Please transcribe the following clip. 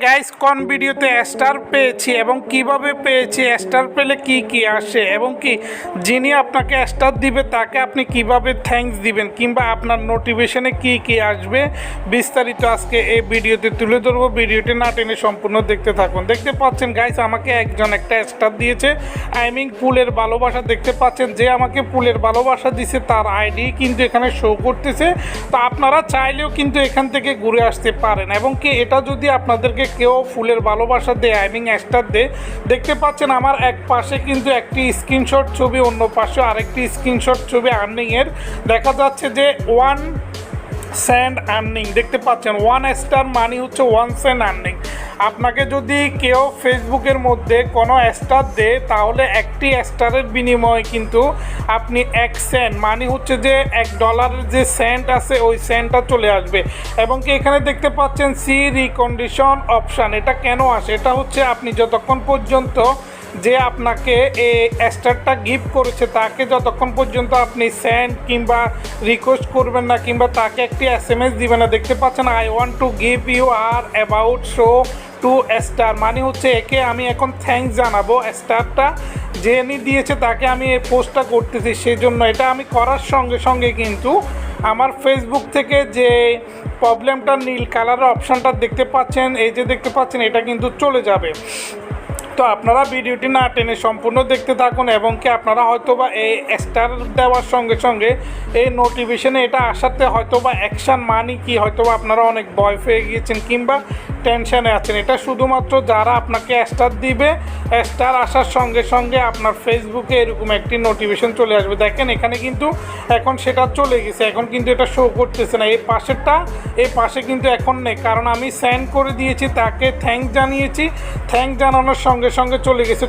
Guys কোন ভিডিওতে star পেয়েছি এবং কিভাবে পেয়েছি, স্টার পেলে কি কি আসে এবং কি যিনি আপনাকে স্টার দিবে তাকে আপনি কিভাবে থ্যাঙ্কস দিবেন কিংবা আপনার নোটিফিকেশনে কি কি আসবে বিস্তারিত আজকে এই ভিডিওতে তুলে ধরবো। ভিডিওটি না টেনে সম্পূর্ণ দেখতে থাকুন। দেখতে পাচ্ছেন গাইস আমাকে একজন একটা স্টার দিয়েছে, ফুলের ভালোবাসা। দেখতে পাচ্ছেন যে আমাকে ফুলের ভালোবাসা দিছে তার আইডি কিন্তু এখানে শো করতেছে। তো আপনারা চাইলেও কিন্তু এখান থেকে ঘুরে আসতে পারেন এবং কি এটা যদি আপনাদেরকে কেউ ফুলের ভালোবাসা দেয় স্টার দেয়, দেখতে পাচ্ছেন আমার এক পাশে কিন্তু একটি স্ক্রিনশট ছবি, অন্য পাশে আরেকটি স্ক্রিনশট ছবি আর্নিংয়ের দেখা যাচ্ছে যে 1 সেন্ট আর্নিং। দেখতে পাচ্ছেন 1 স্টার মানে হচ্ছে 1 সেন্ট আর্নিং। আপনাকে যদি কেউ ফেসবুকের মধ্যে কোনো স্টার দেয় তাহলে একটি স্টারের বিনিময়ে কিন্তু আপনি 1 সেন্ট মানে হচ্ছে যে $1 যে সেন্ট আছে ওই সেন্টটা চলে আসবে। এবং কি এখানে দেখতে পাচ্ছেন সি রিকন্ডিশন অপশান। এটা কেন আসে? এটা হচ্ছে আপনি যতক্ষণ পর্যন্ত যে আপনাকে এই স্টারটা গিফট করেছে তাকে যতক্ষণ পর্যন্ত আপনি সেন্ড কিংবা রিকোয়েস্ট করবেন না কিংবা তাকে একটি SMS দিবেন না। দেখতে পাচ্ছেন I want to give you আর অ্যাবাউট শো টু স্টার মানে হচ্ছে একে আমি এখন থ্যাঙ্কস জানাবো। স্টারটা যিনি দিয়েছে তাকে আমি এই পোস্টটা করতেছি, সেই জন্য এটা আমি করার সঙ্গে সঙ্গে কিন্তু আমার ফেসবুক থেকে যে প্রবলেমটা নীল কালারের অপশানটা দেখতে পাচ্ছেন, এই যে দেখতে পাচ্ছেন এটা কিন্তু চলে যাবে। তো আপনারা ভিডিওটি না টেনে সম্পূর্ণ দেখতে থাকুন এবং কি আপনারা হয়তোবা এই স্টার দেওয়ার সঙ্গে সঙ্গে এই নোটিফিকেশনে এটা আসাতে হয়তোবা অ্যাকশান মানি কি হয়তোবা আপনারা অনেক ভয় পেয়ে গিয়েছেন কিংবা টেনশানে আছেন। এটা শুধুমাত্র যারা আপনাকে স্টার দিবে, স্টার আসার সঙ্গে সঙ্গে আপনার ফেসবুকে এরকম একটি নোটিফিকেশন চলে আসবে। দেখেন এখানে কিন্তু এখন সেটা চলে গেছে, এখন কিন্তু এটা শো করতেছে না। এই পাশে কিন্তু এখন নেই, কারণ আমি সেন্ড করে দিয়েছি, তাকে থ্যাঙ্কস জানিয়েছি, থ্যাঙ্কস জানানোর সঙ্গে সঙ্গে চলে গেছে।